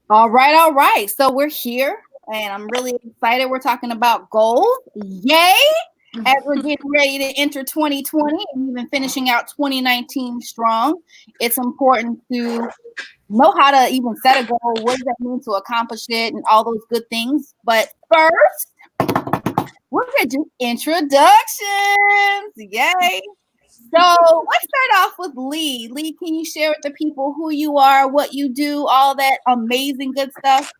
All right, all right. So we're here and I'm really excited. We're talking about goals. Yay! As we're getting ready to enter 2020 and even finishing out 2019 strong, it's important to know how to even set a goal. What does that mean to accomplish it and all those good things? But first, we're going to do introductions. Yay! So let's start off with Lee. Lee, can you share with the people who you are, what you do, all that amazing good stuff?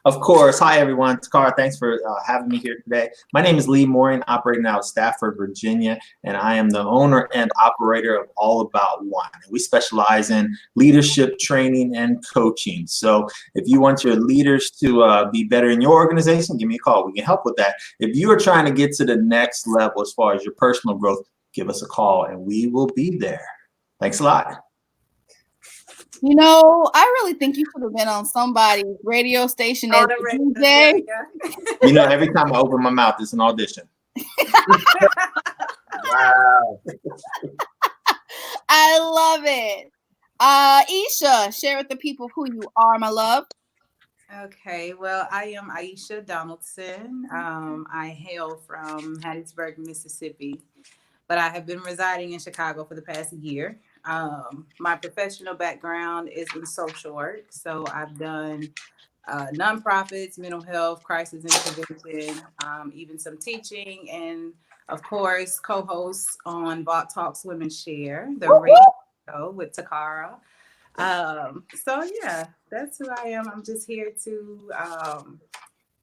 Of course. Hi, everyone. Toccara, thanks for having me here today. My name is Lee Morin, operating out of Stafford, Virginia, and I am the owner and operator of All About One. We specialize in leadership training and coaching. So if you want your leaders to be better in your organization, give me a call. We can help with that. If you are trying to get to the next level as far as your personal growth, give us a call and we will be there. Thanks a lot. You know, I really think you should have been on somebody's radio station as a DJ. You know, every time I open my mouth, it's an audition. Wow. I love it. Isha, share with the people who you are, my love. Okay, well, I am Aisha Donaldson. I hail from Hattiesburg, Mississippi, but I have been residing in Chicago for the past year. My professional background is in social work, so I've done nonprofits, mental health, crisis intervention, even some teaching, and of course, co-hosts on Vault Talks Women Share, the radio show with Toccara. So yeah, that's who I am. I'm just here to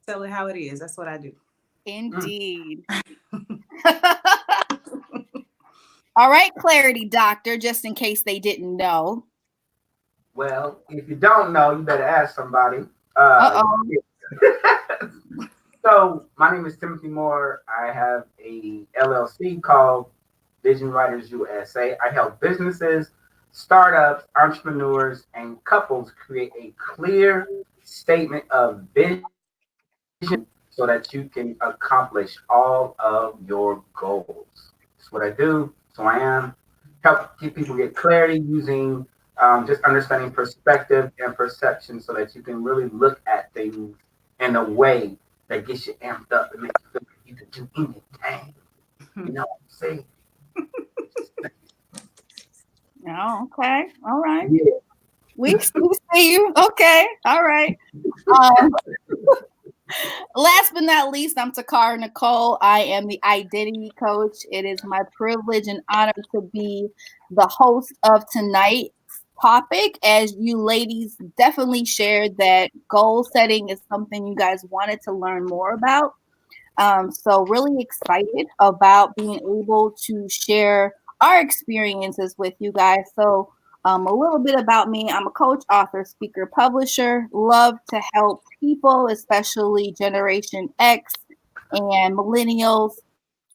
tell it how it is. That's what I do. Indeed. All right, Clarity Doctor, just in case they didn't know. Well, if you don't know, you better ask somebody. So my name is Timothy Moore. I have a LLC called Vision Writers USA. I help businesses, startups, entrepreneurs, and couples create a clear statement of vision so that you can accomplish all of your goals. That's what I do. So I am help people get clarity using just understanding perspective and perception so that you can really look at things in a way that gets you amped up and makes you feel like you can do anything. You know what I'm saying? Oh, okay. All right. Yeah. We see you. Okay. All right. Last but not least, I'm Toccara Nicole. I am the identity coach. It is my privilege and honor to be the host of tonight's topic, as you ladies definitely shared that goal setting is something you guys wanted to learn more about. So really excited about being able to share our experiences with you guys. So a little bit about me. I'm a coach, author, speaker, publisher. Love to help people, especially Generation X and millennials,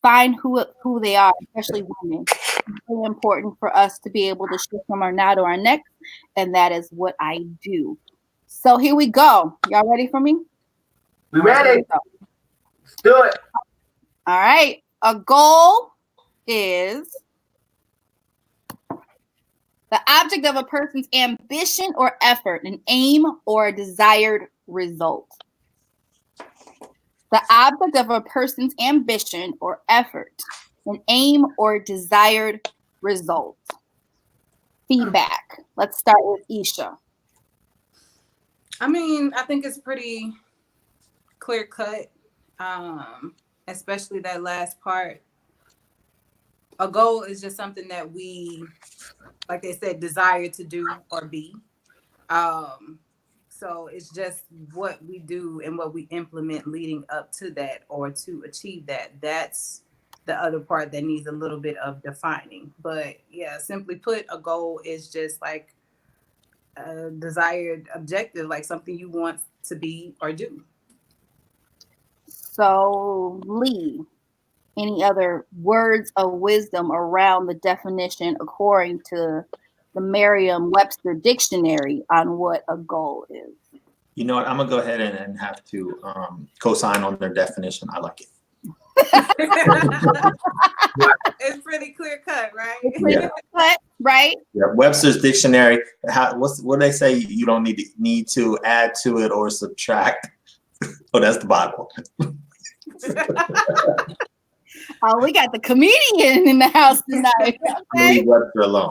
find who they are, especially women. It's really important for us to be able to shift from our now to our next, and that is what I do. So here we go. Y'all ready for me? We ready? Let's do it. All right. A goal is the object of a person's ambition or effort, an aim or a desired result. The object of a person's ambition or effort, an aim or desired result. Feedback. Let's start with Isha. I mean, I think it's pretty clear cut, especially that last part. A goal is just something that we, like they said, desire to do or be. So it's just what we do and what we implement leading up to that or to achieve that. That's the other part that needs a little bit of defining. But yeah, simply put, a goal is just like a desired objective, like something you want to be or do. So, Lee, any other words of wisdom around the definition according to the Merriam-Webster dictionary on what a goal is? You know what? I'm going to go ahead and have to co-sign on their definition. I like it. It's pretty clear cut, right? Yeah. But, right? Yeah. Webster's dictionary. What do they say? You don't need to add to it or subtract. Oh, that's the Bible. Oh, we got the comedian in the house tonight. Okay. Leave Webster alone.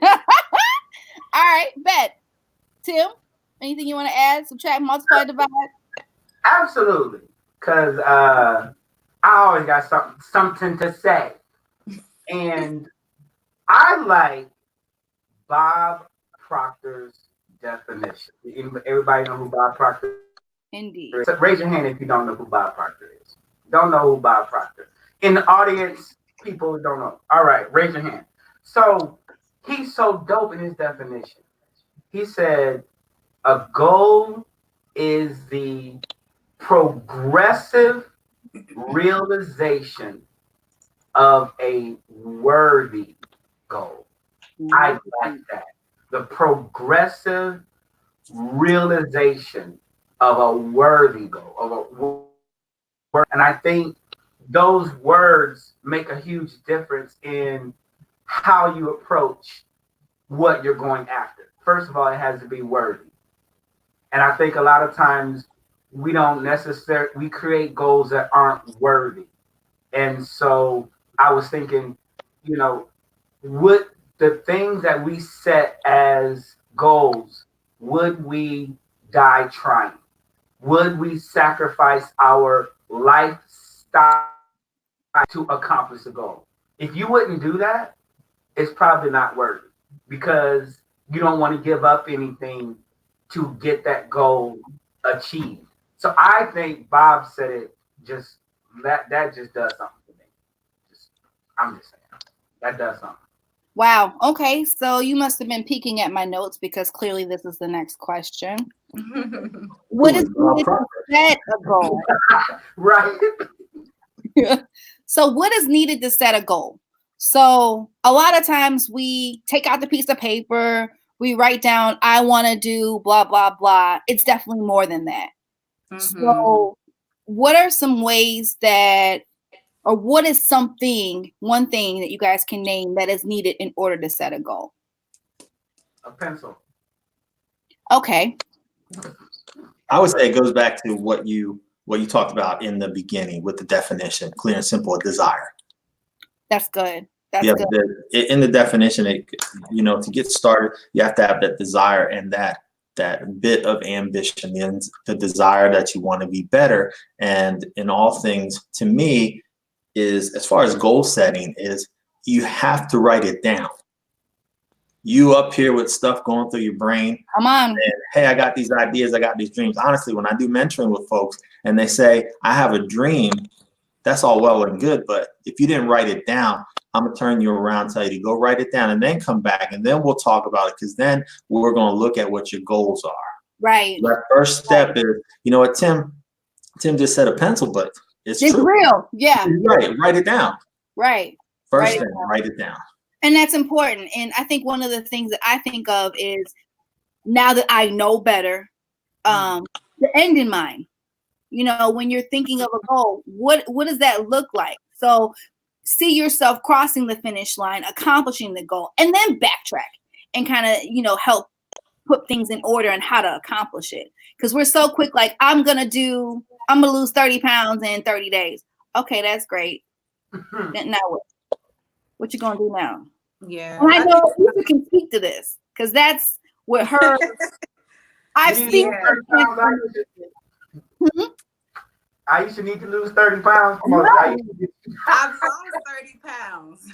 All right, bet. Tim, anything you want to add? Subtract, multiply, divide? Absolutely, because I always got something to say, and I like Bob Proctor's definition. Everybody know who Bob Proctor Indeed. is? So raise your hand if you don't know who Bob Proctor is. Don't know who Bob Proctor. In the audience, people don't know. All right, raise your hand. So he's so dope in his definition. He said a goal is the progressive realization of a worthy goal. I like that. The progressive realization of a worthy goal. And I think those words make a huge difference in how you approach what you're going after. First of all, it has to be worthy. And I think a lot of times we don't necessarily, we create goals that aren't worthy. And so I was thinking, would the things that we set as goals, would we die trying? Would we sacrifice our lifestyle to accomplish a goal? If you wouldn't do that, it's probably not worthy because you don't want to give up anything to get that goal achieved. So I think Bob said it just that just does something to me. I'm just saying that does something. Wow. Okay. So you must have been peeking at my notes because clearly this is the next question. What is needed to set a goal? Right. So what is needed to set a goal? So a lot of times we take out the piece of paper, we write down, I want to do blah, blah, blah. It's definitely more than that. Mm-hmm. So what are some ways that, or what is one thing that you guys can name that is needed in order to set a goal? A pencil. Okay. I would say it goes back to what you talked about in the beginning with the definition, clear and simple, a desire. That's good. That's good. In the definition, to get started, you have to have that desire and that bit of ambition, the desire that you want to be better. And in all things, to me, is as far as goal setting is you have to write it down. You up here with stuff going through your brain. Come on. And, hey, I got these ideas. I got these dreams. Honestly, when I do mentoring with folks and they say, I have a dream, that's all well and good. But if you didn't write it down, I'm going to turn you around and tell you to go write it down and then come back. And then we'll talk about it because then we're going to look at what your goals are. Right. That first step is, you know what, Tim just said a pencil, but it's true. Real. Yeah. Right. Write it down. Right. First thing, write it down. And that's important. And I think one of the things that I think of is now that I know better, the end in mind. When you're thinking of a goal, what does that look like? So see yourself crossing the finish line, accomplishing the goal, and then backtrack and kind of, help put things in order and how to accomplish it. Because we're so quick, like, I'm going to lose 30 pounds in 30 days. Okay, that's great. Now what you going to do now? Yeah. And I know you can speak to this because that's what her, I've seen her. I used to need to lose 30 pounds. No. I've lost 30 pounds.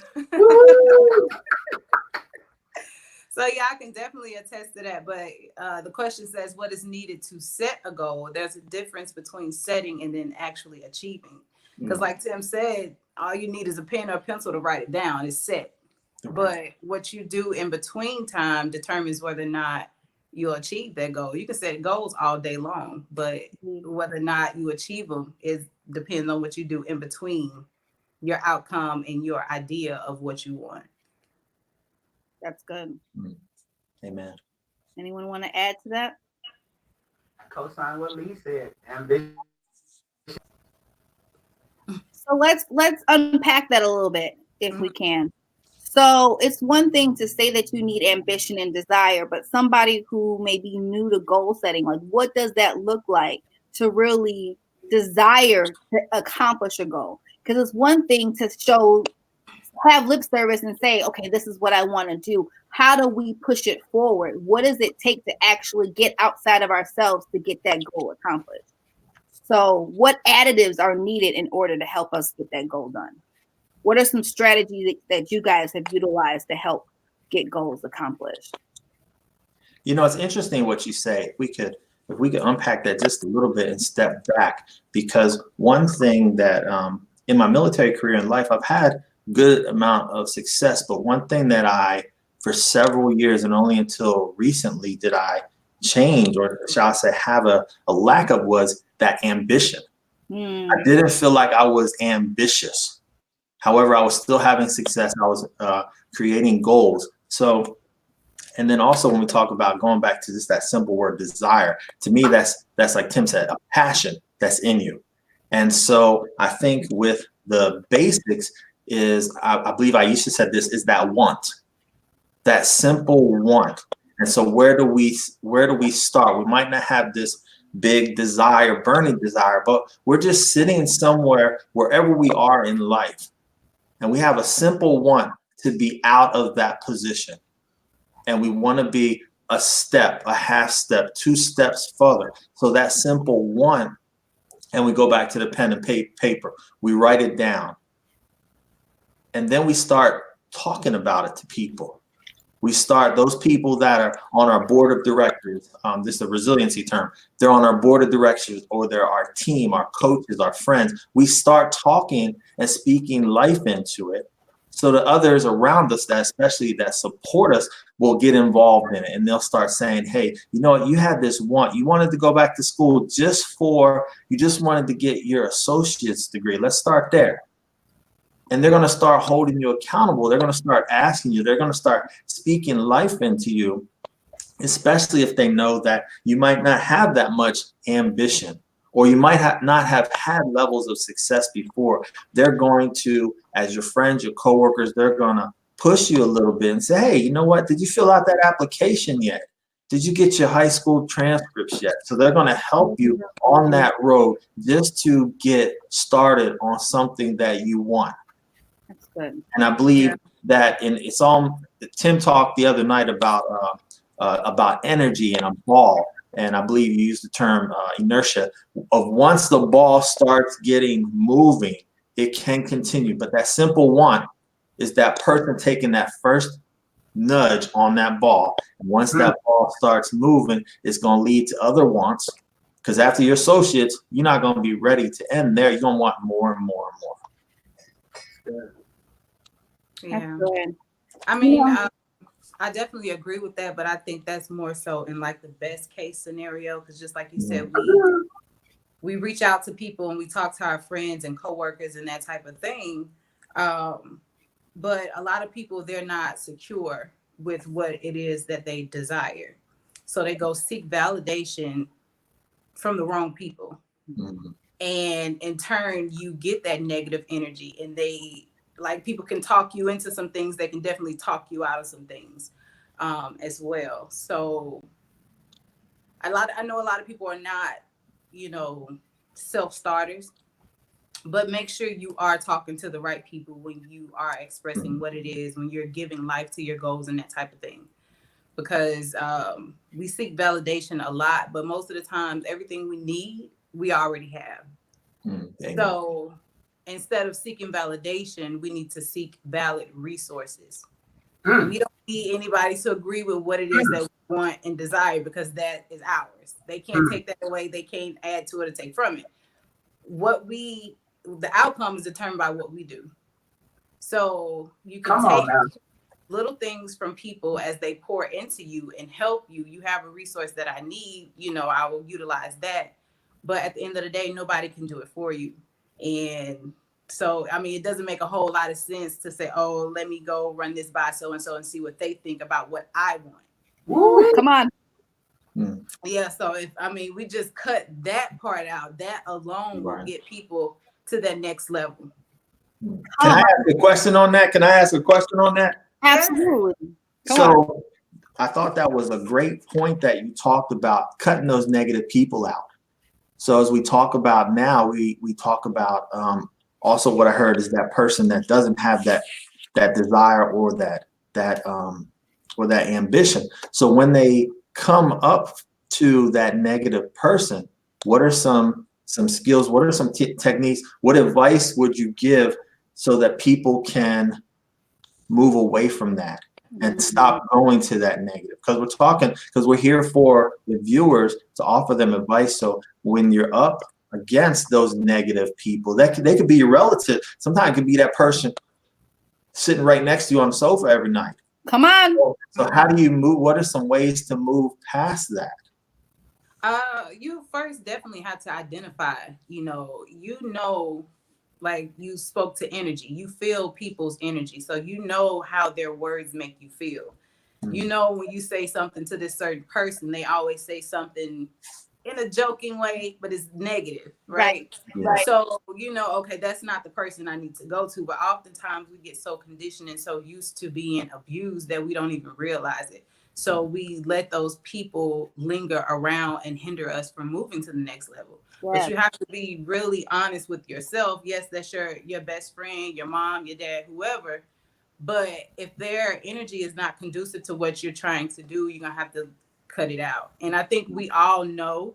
So yeah, I can definitely attest to that. But the question says, what is needed to set a goal? There's a difference between setting and then actually achieving. Because like Tim said, all you need is a pen or a pencil to write it down. It's set. But what you do in between time determines whether or not you'll achieve that goal. You can set goals all day long, but whether or not you achieve them depends on what you do in between your outcome and your idea of what you want. That's good. Amen. Anyone want to add to that? Co-sign what Lee said. Ambition. So let's unpack that a little bit if we can. So it's one thing to say that you need ambition and desire, but somebody who may be new to goal setting, like what does that look like to really desire to accomplish a goal? Because it's one thing to have lip service and say, okay, this is what I want to do. How do we push it forward? What does it take to actually get outside of ourselves to get that goal accomplished? So what additives are needed in order to help us get that goal done? What are some strategies that you guys have utilized to help get goals accomplished? You know, it's interesting what you say. If we could unpack that just a little bit and step back, because one thing that in my military career in life, I've had good amount of success, but one thing that for several years and only until recently did I change, or shall I say, have a lack of, was that ambition. I didn't feel like I was ambitious. However, I was still having success. I was creating goals. So, and then also when we talk about going back to just that simple word desire, to me, that's like Tim said, a passion that's in you. And so I think with the basics is, I believe Aisha said this, is that want, that simple want. And so where do we start? We might not have this big desire, burning desire, but we're just sitting somewhere, wherever we are in life, and we have a simple want to be out of that position. And we want to be a step, a half step, 2 steps further. So that simple want, and we go back to the pen and paper, we write it down. And then we start talking about it to people. We start, those people that are on our board of directors, this is a resiliency term, they're on our board of directors, or they're our team, our coaches, our friends. We start talking and speaking life into it, so the others around us, that especially that support us, will get involved in it. And they'll start saying, hey, you know what, you had this want, you wanted to go back to school you just wanted to get your associate's degree. Let's start there. And they're going to start holding you accountable. They're going to start asking you. They're going to start speaking life into you, especially if they know that you might not have that much ambition, or you might not have had levels of success before. They're going to, as your friends, your coworkers, they're going to push you a little bit and say, hey, you know what? Did you fill out that application yet? Did you get your high school transcripts yet? So they're going to help you on that road just to get started on something that you want. That's good. And I believe that it's all, Tim talked the other night about energy and a ball. And I believe you used the term inertia. Of once the ball starts getting moving, it can continue. But that simple want is that person taking that first nudge on that ball. And once that ball starts moving, it's going to lead to other wants. Because after your associates, you're not going to be ready to end there. You're going to want more and more and more. Yeah. I mean, I definitely agree with that, but I think that's more so in like the best case scenario, because just like you said, we reach out to people and we talk to our friends and coworkers and that type of thing. But a lot of people, they're not secure with what it is that they desire. So they go seek validation from the wrong people. Mm-hmm. And in turn, you get that negative energy, and people can talk you into some things. They can definitely talk you out of some things as well. So I know a lot of people are not, self-starters, but make sure you are talking to the right people when you are expressing what it is, when you're giving life to your goals and that type of thing. Because we seek validation a lot, but most of the times, everything we need, we already have. So instead of seeking validation, we need to seek valid resources. We don't need anybody to agree with what it is that we want and desire, because that is ours. They can't take that away. They can't add to it or take from it. The outcome is determined by what we do. So you can take little things from people as they pour into you and help you. You have a resource that I need, I will utilize that. But at the end of the day, nobody can do it for you. And so, I mean, it doesn't make a whole lot of sense to say, oh, let me go run this by so-and-so and see what they think about what I want. Woo, come on. Yeah. So we just cut that part out. That alone will get people to that next level. Can I ask a question on that? Absolutely. So I thought that was a great point that you talked about cutting those negative people out. So as we talk about now, we talk about also what I heard is that person that doesn't have that desire or that ambition. So when they come up to that negative person, what are some skills? What are some techniques? What advice would you give so that people can move away from that and stop going to that negative? Because we're here for the viewers to offer them advice. So when you're up against those negative people, they could be your relative. Sometimes it could be that person sitting right next to you on the sofa every night. Come on. So how do you move? What are some ways to move past that? You first definitely have to identify, like you spoke to energy, you feel people's energy. So how their words make you feel. Mm-hmm. When you say something to this certain person, they always say something in a joking way, but it's negative, right? Right. So, okay, that's not the person I need to go to. But oftentimes we get so conditioned and so used to being abused that we don't even realize it. So we let those people linger around and hinder us from moving to the next level. Yeah. But you have to be really honest with yourself. Yes, that's your best friend, your mom, your dad, whoever. But if their energy is not conducive to what you're trying to do, you're going to have to cut it out. And I think we all know,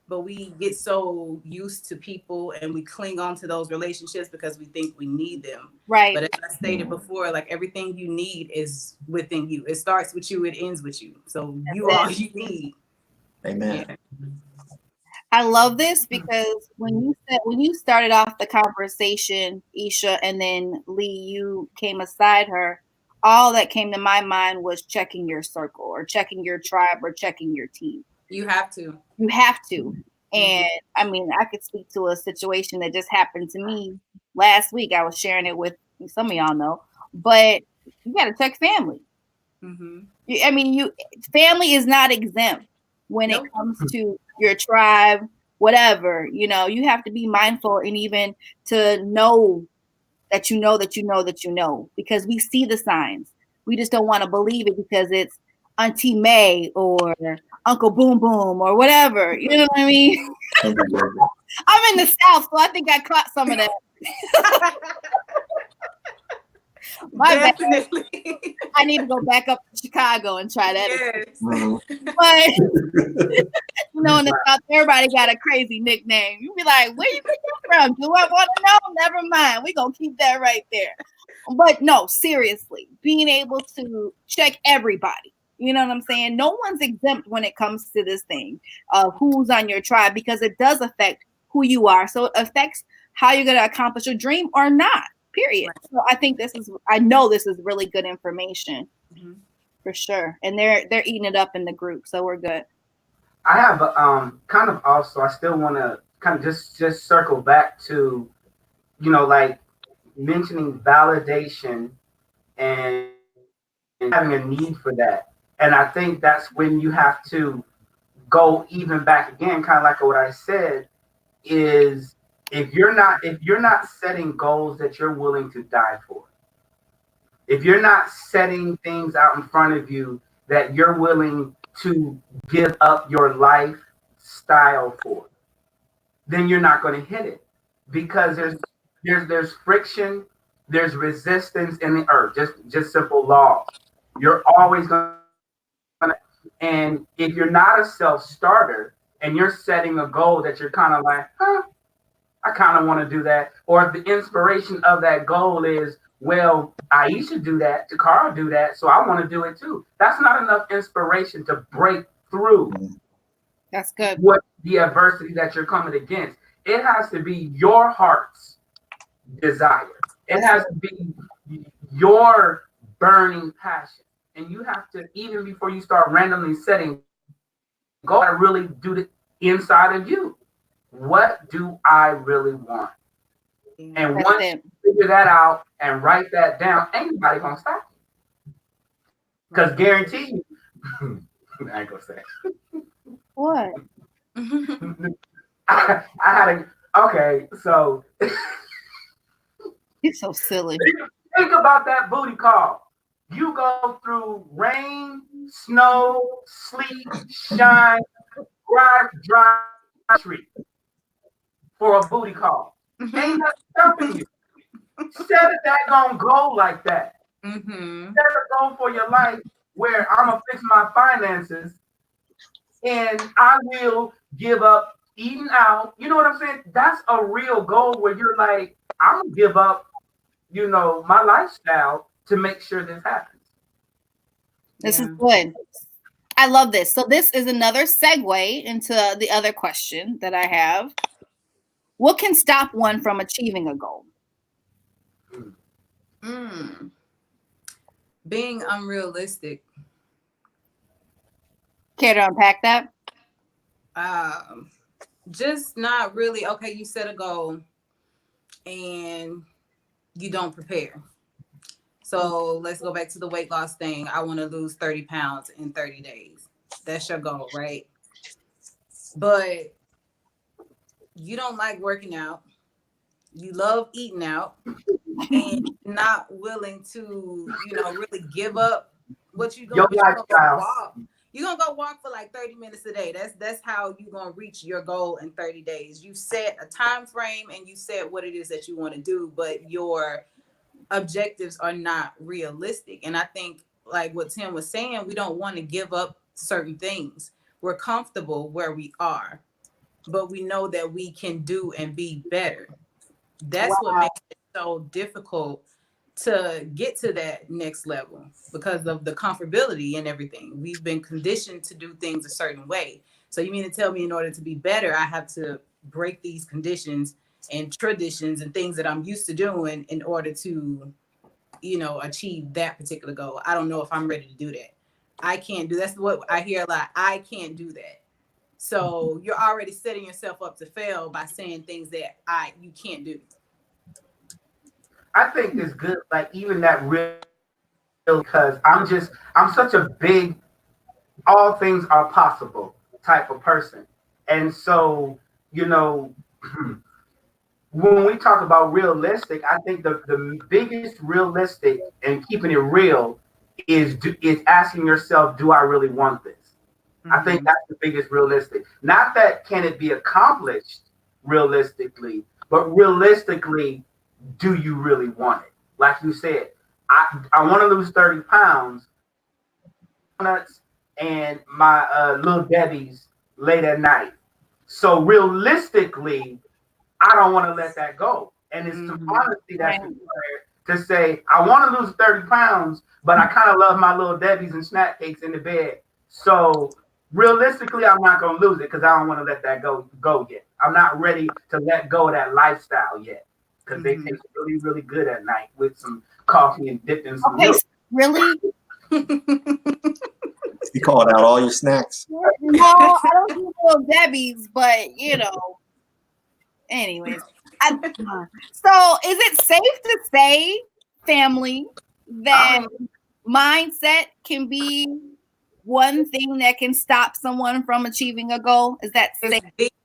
but we get so used to people and we cling on to those relationships because we think we need them. Right. But as I stated before, like everything you need is within you. It starts with you, it ends with you. So you all you need. Amen. Yeah. I love this because when you started off the conversation, Isha, and then Lee, you came aside her, all that came to my mind was checking your circle or checking your tribe or checking your team. You have to. You have to. And I mean, I could speak to a situation that just happened to me last week. I was sharing it with some of y'all know, but you got to check family. I mean, family is not exempt when it comes to your tribe, whatever. You have to be mindful and even to know that you know that you know that you know, because we see the signs. We just don't want to believe it because it's Auntie May or Uncle Boom Boom or whatever. You know what I mean? I'm in the South, so I think I caught some of that. Definitely. I need to go back up to Chicago and try that. Yes. But in the South, everybody got a crazy nickname. You be like, where you get that from? Do I want to know? Never mind. We're going to keep that right there. But no, seriously, being able to check everybody. You know what I'm saying? No one's exempt when it comes to this thing of who's on your tribe, because it does affect who you are. So it affects how you're going to accomplish your dream or not, period. Right. So I know this is really good information for sure. And they're eating it up in the group. So we're good. I have kind of also, I still want to kind of just circle back to, like mentioning validation and having a need for that. And I think that's when you have to go even back again, kind of like what I said, is if you're not setting goals that you're willing to die for, if you're not setting things out in front of you that you're willing to give up your lifestyle for, then you're not going to hit it, because there's friction, there's resistance in the earth, just simple law. You're always going to, and if you're not a self-starter and you're setting a goal that you're kind of like, I kind of want to do that, or if the inspiration of that goal is, well, Aisha do that, Toccara do that, so I want to do it too. That's not enough inspiration to break through. That's good. What the adversity that you're coming against. It has to be your heart's desire. It has to be your burning passion. And you have to, even before you start randomly setting goals, really do it inside of you. What do I really want? And once you figure that out and write that down, ain't nobody gonna stop you. Because guarantee you, I ain't gonna say. What? I had Okay, so You're so silly. think about that booty call. You go through rain, snow, sleet, shine, dry street for a booty call. Ain't nothing stopping you. Instead of that gonna go like that. Mm-hmm. Instead of going for your life where I'm gonna fix my finances and I will give up eating out. You know what I'm saying? That's a real goal where you're like, I'm gonna give up, my lifestyle to make sure this happens. This is good. I love this. So this is another segue into the other question that I have. What can stop one from achieving a goal? Being unrealistic. Care to unpack that? Just not really. Okay, you set a goal and you don't prepare. So let's go back to the weight loss thing. I want to lose 30 pounds in 30 days. That's your goal, right? But you don't like working out. You love eating out and not willing to, really give up what you're going to walk. You're going to go walk for like 30 minutes a day. That's how you're going to reach your goal in 30 days. You set a time frame and you set what it is that you want to do, but your objectives are not realistic. And I think like what Tim was saying, we don't want to give up certain things. We're comfortable where we are, but we know that we can do and be better. That's what makes it so difficult to get to that next level because of the comfortability and everything. We've been conditioned to do things a certain way. So you mean to tell me in order to be better, I have to break these conditions and traditions and things that I'm used to doing in order to, achieve that particular goal? I don't know if I'm ready to do that. I can't do. That's what I hear a lot. I can't do that. So you're already setting yourself up to fail by saying things that you can't do. I think it's good, like even that real, because I'm such a big, all things are possible type of person. And so, when we talk about realistic, I think the biggest realistic and keeping it real is asking yourself, do I really want this? Mm-hmm. I think that's the biggest realistic. Not that can it be accomplished realistically, but realistically, do you really want it? Like you said, I want to lose 30 pounds, donuts and my little Debbie's late at night. So realistically, I don't want to let that go. And it's some honesty that's required to say, I want to lose 30 pounds, but I kind of love my little Debbie's and snack cakes in the bed. So realistically, I'm not going to lose it because I don't want to let that go yet. I'm not ready to let go of that lifestyle yet because they taste really, really good at night with some coffee and dipped in some milk. Really? You called out all your snacks. No, I don't do little Debbie's, but anyways. So is it safe to say, family, that mindset can be one thing that can stop someone from achieving a goal? Is that safe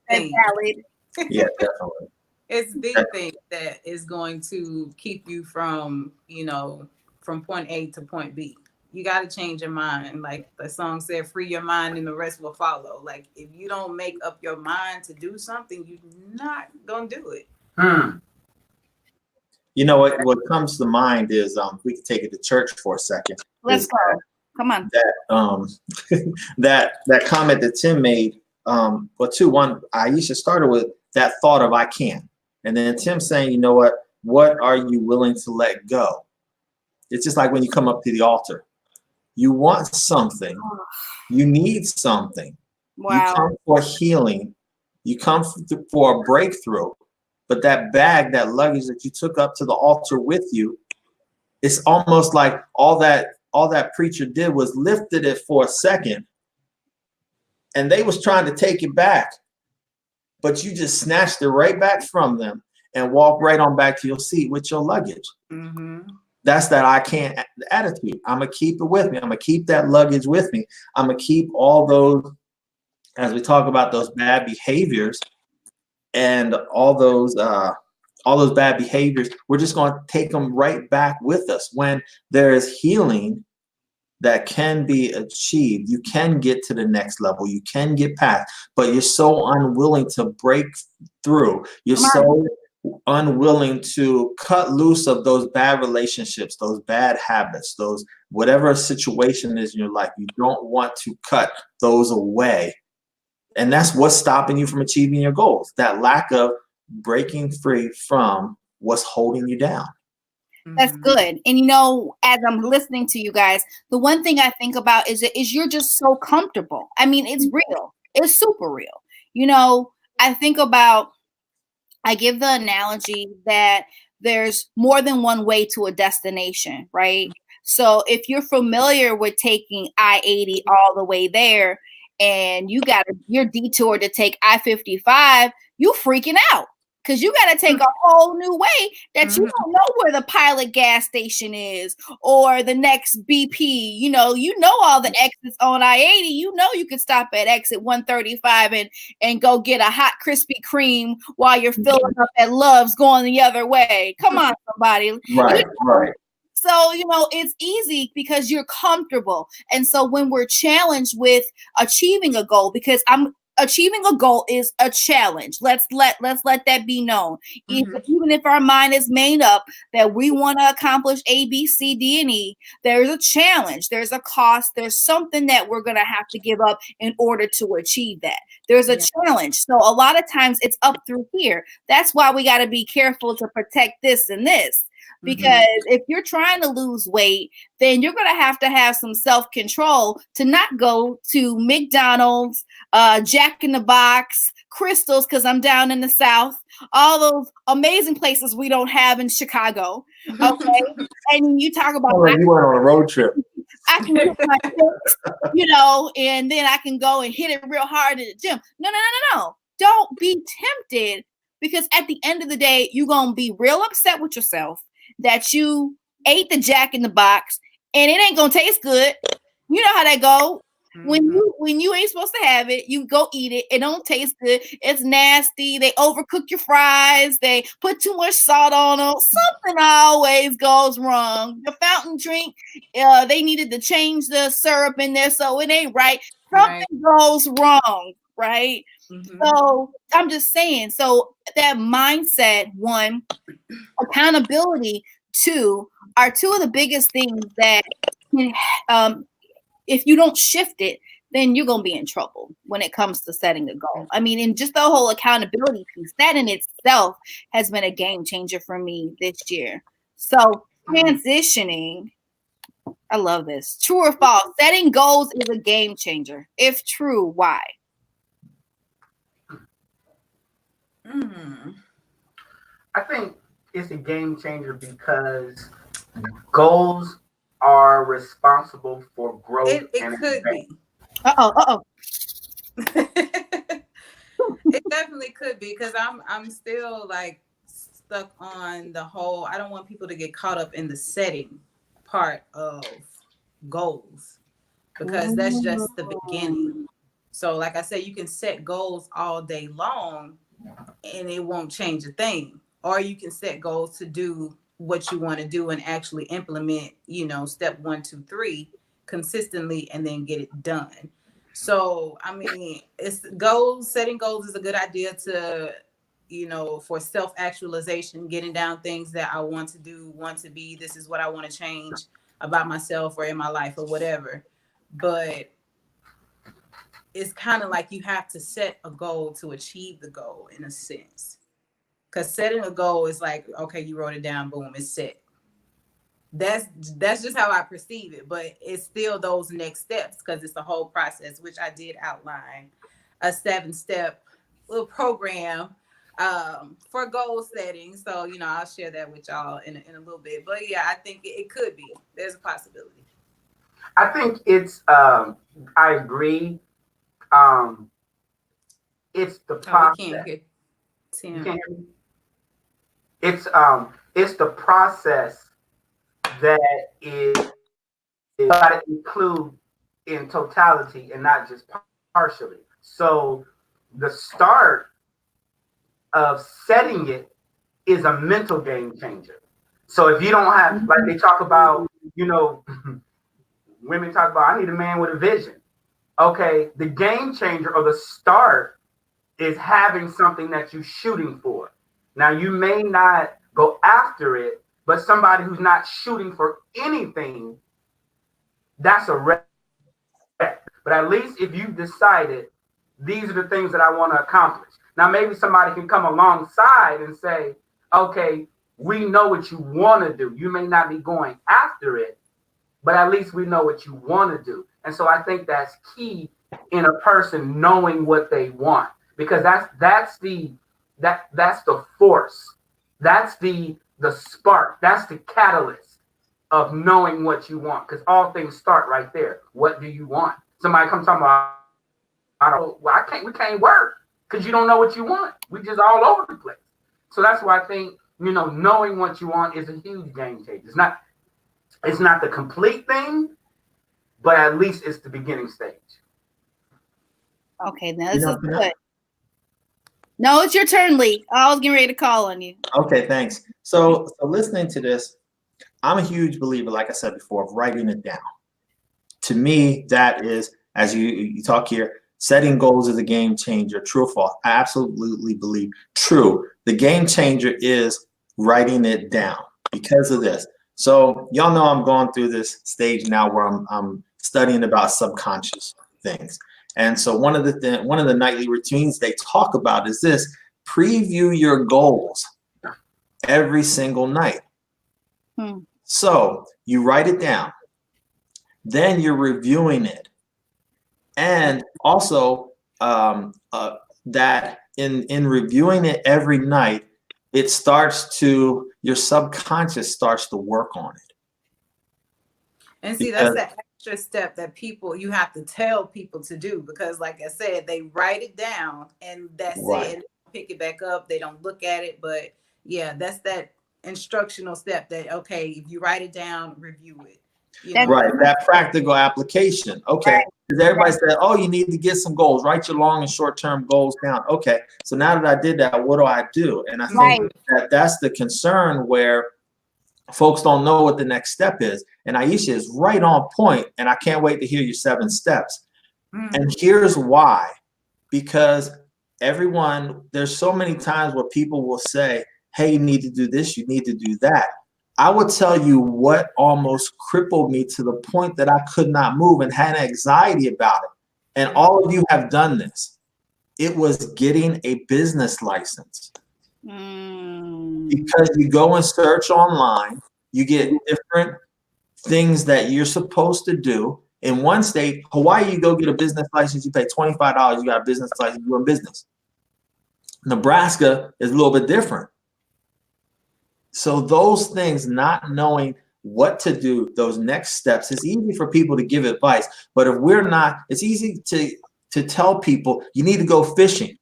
and valid? Yeah, definitely. It's the thing that is going to keep you from, from point A to point B. You got to change your mind. Like the song said, free your mind and the rest will follow. Like if you don't make up your mind to do something, you're not going to do it. You know what comes to mind is we can take it to church for a second. Let's go. Come on. That that comment that Tim made, one, Aisha started with that thought of I can't. And then Tim saying, you know what are you willing to let go? It's just like when you come up to the altar. You want something. You need something. Wow. You come for healing. You come for a breakthrough. But that bag, that luggage that you took up to the altar with you, it's almost like all that preacher did was lifted it for a second. And they was trying to take it back. But you just snatched it right back from them and walked right on back to your seat with your luggage. Mm-hmm. That's that I can't attitude. I'm going to keep it with me. I'm going to keep that luggage with me. I'm going to keep all those, as we talk about those bad behaviors, and all those bad behaviors, we're just going to take them right back with us. When there is healing that can be achieved, you can get to the next level, you can get past, but you're so unwilling to break through. You're so unwilling to cut loose of those bad relationships, those bad habits, those whatever situation is in your life. You don't want to cut those away. And that's what's stopping you from achieving your goals. That lack of breaking free from what's holding you down. That's good. And you know, as I'm listening to you guys, the one thing I think about is you're just so comfortable. I mean, it's real. It's super real. You know, I give the analogy that there's more than one way to a destination, right? So if you're familiar with taking I-80 all the way there and you're detoured to take I-55, you freaking out. Because you got to take a whole new way that you don't know where the pilot gas station is or the next BP. You know all the exits on I-80. You know you can stop at exit 135 and go get a hot Krispy Kreme while you're filling up at Love's going the other way. Come on, somebody. Right. So, it's easy because you're comfortable. And so when we're challenged with achieving a goal, because achieving a goal is a challenge. Let's let that be known. Even if our mind is made up that we want to accomplish A, B, C, D, and E, there's a challenge. There's a cost. There's something that we're going to have to give up in order to achieve that. There's a challenge. So a lot of times it's up through here. That's why we got to be careful to protect this and this. Because if you're trying to lose weight, then you're going to have some self-control to not go to McDonald's, Jack in the Box, Crystals, because I'm down in the South, all those amazing places we don't have in Chicago. Okay. And you talk about you went on a road trip. I can get my tips, and then I can go and hit it real hard at the gym. No. Don't be tempted, because at the end of the day, you're going to be real upset with yourself that you ate the Jack in the Box and it ain't gonna taste good. You know how that go. When you ain't supposed to have it, you go eat it. It don't taste good. It's nasty. They overcook your fries. They put too much salt on them. Something always goes wrong. The fountain drink, they needed to change the syrup in there, so it ain't right. Something goes wrong, right? So I'm just saying. So that mindset, one, accountability, two, are two of the biggest things that if you don't shift it, then you're going to be in trouble when it comes to setting a goal. I mean, and just the whole accountability piece, that in itself has been a game changer for me this year. So transitioning, I love this. True or false? Setting goals is a game changer. If true, why? I think it's a game changer because goals are responsible for growth. It could be. It definitely could be, because I'm still like stuck on the whole. I don't want people to get caught up in the setting part of goals, because that's just the beginning. So like I said, you can set goals all day long and it won't change a thing. Or you can set goals to do what you want to do and actually implement, step 1, 2, 3 consistently and then get it done. So, I mean, setting goals is a good idea to, for self-actualization, getting down things that I want to do, want to be, this is what I want to change about myself or in my life or whatever. But it's kind of like you have to set a goal to achieve the goal, in a sense. Because setting a goal is like, okay, you wrote it down, boom, it's set. That's just how I perceive it. But it's still those next steps, because it's the whole process, which I did outline a 7-step little program for goal setting. So, I'll share that with y'all in a little bit. But yeah, I think it could be. There's a possibility. I think it's, I agree. It's the process. We can't hear Tim. You can't hear me? It's the process that is got to include in totality and not just partially. So the start of setting it is a mental game changer. So if you don't have, like they talk about, women talk about, I need a man with a vision. Okay, the game changer or the start is having something that you're shooting for. Now, you may not go after it, but somebody who's not shooting for anything, that's a wreck. But at least if you've decided these are the things that I want to accomplish. Now, maybe somebody can come alongside and say, okay, we know what you want to do. You may not be going after it, but at least we know what you want to do. And so I think that's key in a person knowing what they want, because that's the force. That's the spark. That's the catalyst of knowing what you want, because all things start right there. What do you want? Somebody comes talking about, we can't work because you don't know what you want. We just all over the place. So that's why I think, knowing what you want is a huge game changer. It's not the complete thing, but at least it's the beginning stage. Okay, now this is good. No, it's your turn, Lee. I was getting ready to call on you. Okay, thanks. So listening to this, I'm a huge believer, like I said before, of writing it down. To me, that is, as you talk here, setting goals is a game changer. True or false? I absolutely believe true. The game changer is writing it down because of this. So y'all know I'm going through this stage now where I'm studying about subconscious things. And so one of the nightly routines they talk about is this: preview your goals every single night. So you write it down, then you're reviewing it, and also that in reviewing it every night, your subconscious starts to work on it. And see, that's the extra step that you have to tell people to do, because like I said, they write it down and that's it. And pick it back up. They don't look at it. But yeah, that's that instructional step that, okay, if you write it down, review it. Right, that practical application. Okay, because everybody said, oh, you need to get some goals. Write your long and short-term goals down. Okay, so now that I did that, what do I do? And I think that's the concern, where folks don't know what the next step is. And Aisha is right on point, and I can't wait to hear your 7 steps. And here's why. Because there's so many times where people will say, hey, you need to do this, you need to do that. I would tell you what almost crippled me to the point that I could not move and had anxiety about it. And all of you have done this. It was getting a business license. Because you go and search online, you get different things that you're supposed to do. In one state, Hawaii, you go get a business license, you pay $25, you got a business license, you're in business. Nebraska is a little bit different. So those things, not knowing what to do, those next steps, it's easy for people to give advice. But if we're not, it's easy to tell people you need to go fishing.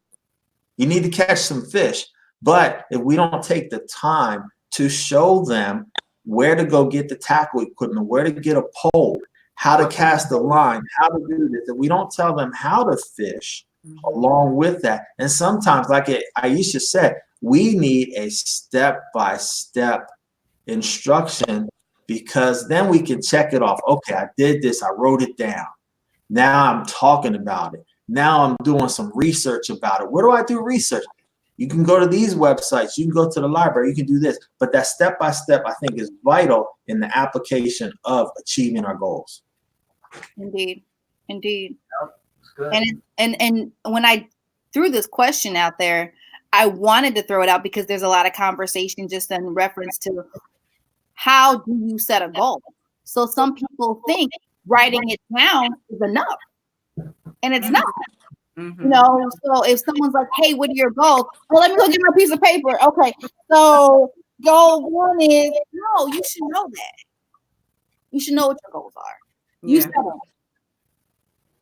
You need to catch some fish. But if we don't take the time to show them where to go get the tackle equipment, where to get a pole, how to cast a line, how to do this, if we don't tell them how to fish along with that. And sometimes, like Aisha said, we need a step-by-step instruction, because then we can check it off. Okay, I did this. I wrote it down. Now I'm talking about it. Now I'm doing some research about it. Where do I do research? You can go to these websites. You can go to the library. You can do this. But that step-by-step, I think, is vital in the application of achieving our goals. Indeed. And when I threw this question out there, I wanted to throw it out because there's a lot of conversation just in reference to how do you set a goal. So some people think writing it down is enough, and it's not. So if someone's like, hey, what are your goals? Well, let me go get my piece of paper. Okay, so goal 1 is, no, you should know that. You should know what your goals are. You set them.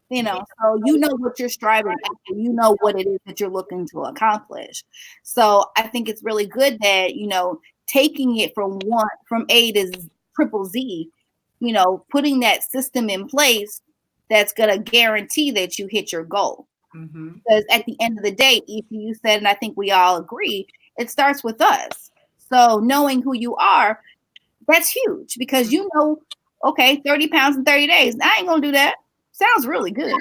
So you know what you're striving after. You know what it is that you're looking to accomplish. So I think it's really good that, taking it from A to triple Z, putting that system in place that's going to guarantee that you hit your goal. Because at the end of the day, if you said, and I think we all agree, it starts with us. So knowing who you are, that's huge because you know, okay, 30 pounds in 30 days. I ain't gonna do that. Sounds really good.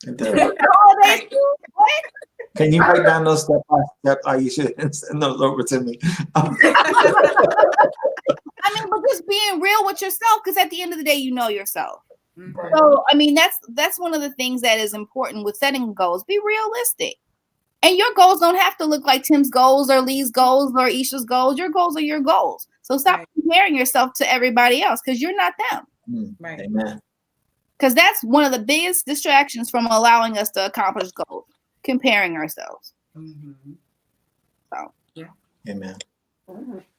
Hey, What? Can you break down those step by step, Aisha, and send those over to me? I mean, but just being real with yourself, because at the end of the day, you know yourself. Mm-hmm. So, I mean, that's one of the things that is important with setting goals. Be realistic. And your goals don't have to look like Tim's goals or Lee's goals or Isha's goals. Your goals are your goals. So stop comparing yourself to everybody else because you're not them. Right. Amen. Because that's one of the biggest distractions from allowing us to accomplish goals, comparing ourselves. Mm-hmm. So, yeah. Amen.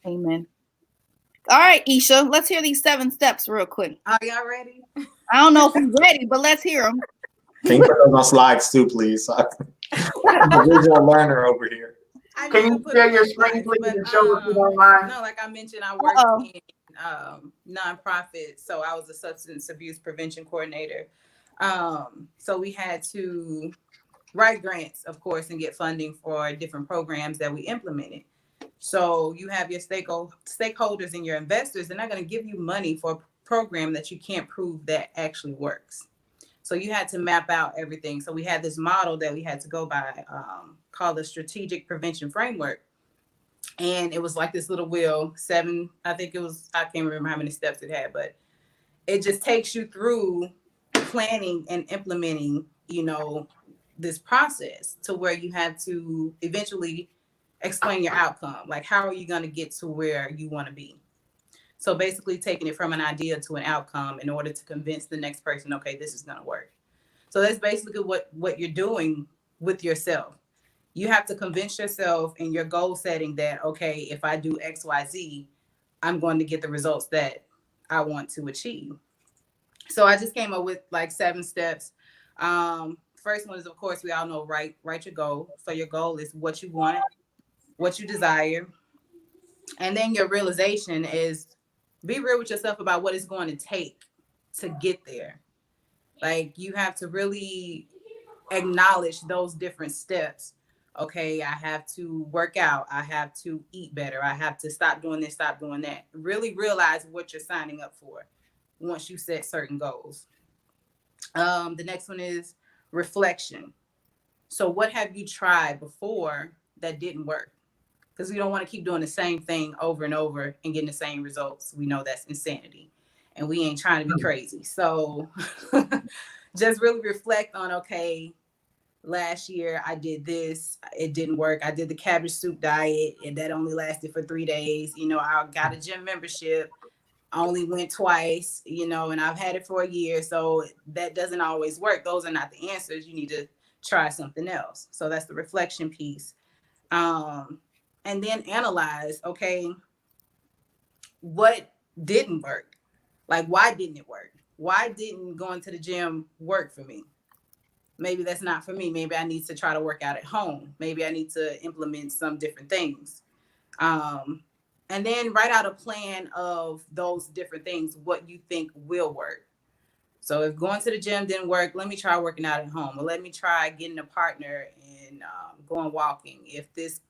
Amen. All right, Isha, let's hear these 7 steps real quick. Are y'all ready? I don't know if we're ready, but let's hear them. Can you put those on slides too, please? I'm a visual learner over here. can you share your screen, please, and show us if you don't mind? No, like I mentioned, I worked in nonprofit, so I was a substance abuse prevention coordinator. So we had to write grants, of course, and get funding for different programs that we implemented. So you have your stakeholders and your investors, they're not going to give you money for a program that you can't prove that actually works. So you had to map out everything. So we had this model that we had to go by called the Strategic Prevention Framework. And it was like this little wheel, 7, I think it was, I can't remember how many steps it had, but it just takes you through planning and implementing, this process to where you have to eventually explain your outcome. Like, how are you going to get to where you want to be? So basically taking it from an idea to an outcome in order to convince the next person, okay, this is going to work. So that's basically what you're doing with yourself. You have to convince yourself in your goal setting that, okay, if I do X, Y, Z, I'm going to get the results that I want to achieve. So I just came up with like 7 steps. First one is, of course, we all know, write your goal. So your goal is what you want, what you desire. And then your realization is be real with yourself about what it's going to take to get there. Like, you have to really acknowledge those different steps. Okay, I have to work out. I have to eat better. I have to stop doing this, stop doing that. Really realize what you're signing up for once you set certain goals. The next one is reflection. So what have you tried before that didn't work? Because we don't want to keep doing the same thing over and over and getting the same results. We know that's insanity, and we ain't trying to be crazy. So just really reflect on, okay, last year I did this, it didn't work. I did the cabbage soup diet, and that only lasted for 3 days. I got a gym membership, only went twice, and I've had it for a year. So that doesn't always work. Those are not the answers. You need to try something else. So that's the reflection piece. And then analyze, okay, what didn't work? Like, why didn't it work? Why didn't going to the gym work for me? Maybe that's not for me. Maybe I need to try to work out at home. Maybe I need to implement some different things. And then write out a plan of those different things, what you think will work. So if going to the gym didn't work, let me try working out at home, or let me try getting a partner and going walking. If this